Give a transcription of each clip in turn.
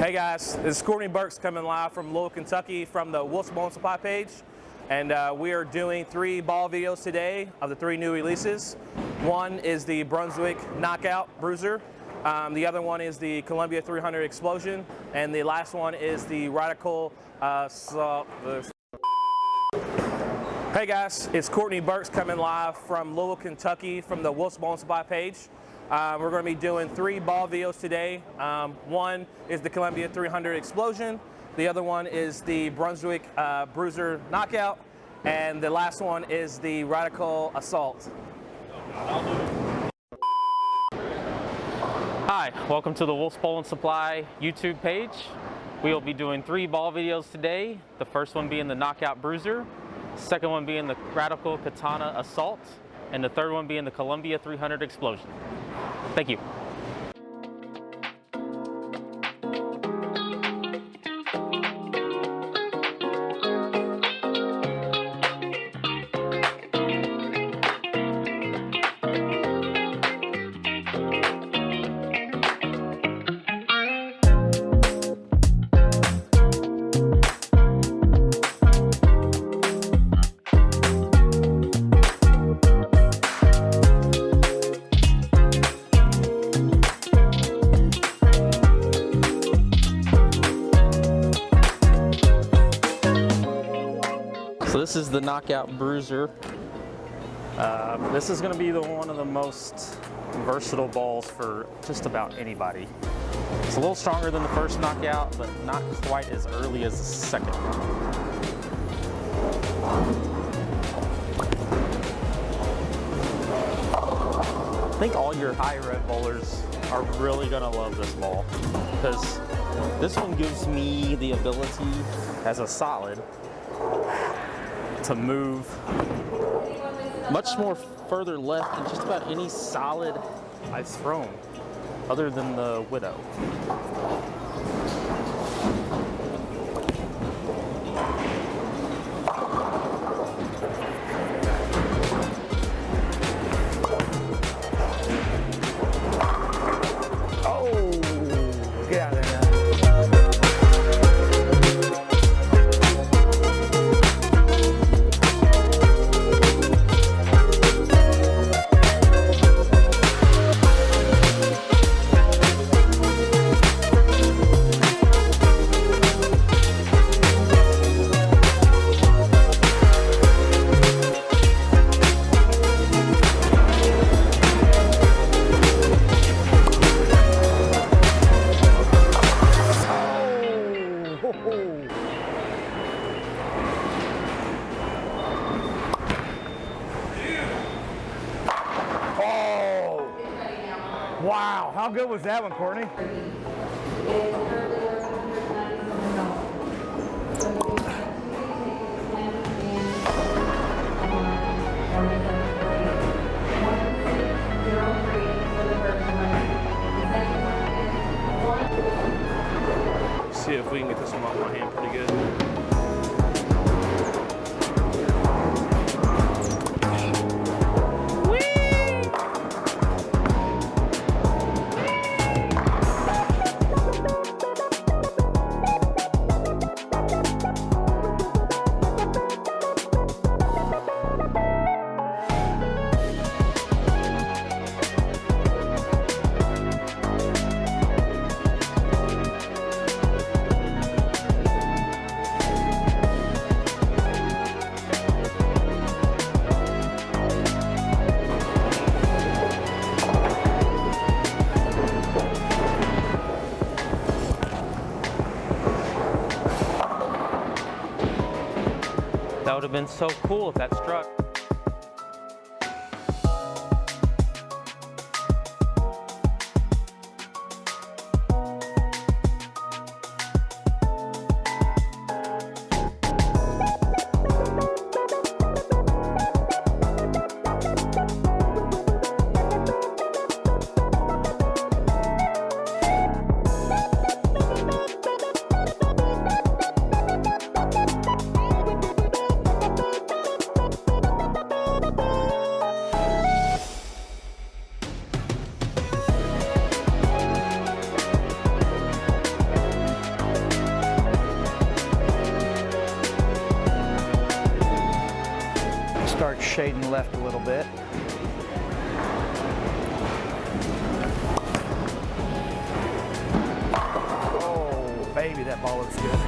Hey guys, this is Courtney Burks coming live from Louisville, Kentucky from the Wolf's Ball and Supply page. And we are doing 3 ball videos today of the 3 new releases. One is the Brunswick Knockout Bruiser. The other one is the Columbia 300 Explosion. And the last one is the Radical Hey guys, it's Courtney Burks coming live from Louisville, Kentucky from the Wolf's Ball and Supply page. We're going to be doing 3 ball videos today. One is the Columbia 300 Explosion. The other one is the Brunswick Bruiser Knockout. And the last one is the Radical Assault. Hi, welcome to the Wolf's Ball and Supply YouTube page. We will be doing 3 ball videos today. The first one being the Knockout Bruiser, second one being the Radical Katana Assault, and the third one being the Columbia 300 Explosion. Thank you. So this is the Knockout Bruiser. This is going to be one of the most versatile balls for just about anybody. It's a little stronger than the first Knockout, but not quite as early as the second. I think all your high rev bowlers are really going to love this ball, because this one gives me the ability as a solid to move much more further left than just about any solid I've thrown, other than the Widow. Oh, get out of there now. Oh! Wow, how good was that one, Courtney? See if we can get this one off my hand pretty good. That would have been so cool if that struck. shading left a little bit. Oh, baby, that ball looks good.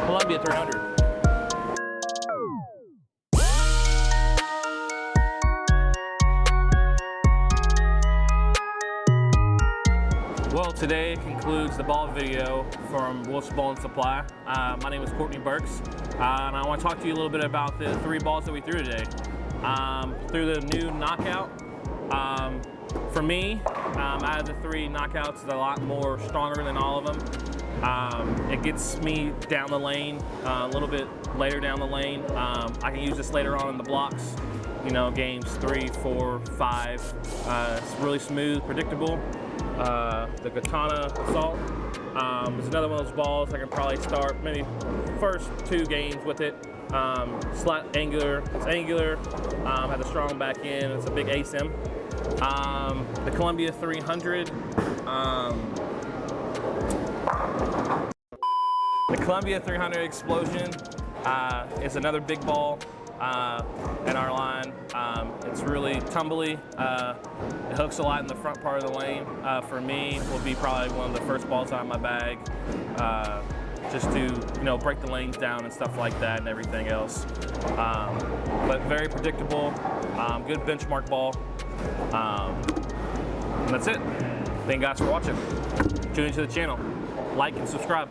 Columbia 300. Well, today concludes the ball video from Wolf's Ball and Supply. My name is Courtney Burks, and I want to talk to you a little bit about the 3 balls that we threw today. Through the new knockout. For me, out of the 3 knockouts, it's a lot more stronger than all of them. It gets me down the lane a little bit later down the lane. I can use this later on in the blocks, you know, games 3, 4, 5. It's really smooth, predictable. The Katana Assault is another one of those balls I can probably start maybe first 2 games with it. Slight angular, it's angular, has a strong back end, it's a big ASIM. The Columbia 300, the Columbia 300 Explosion is another big ball in our line. It's really tumbly. It hooks a lot in the front part of the lane. For me, will be probably one of the first balls out of my bag, just to, you know, break the lanes down and stuff like that and everything else. But very predictable, good benchmark ball. And that's it. Thank you guys for watching. Tune into the channel, like and subscribe.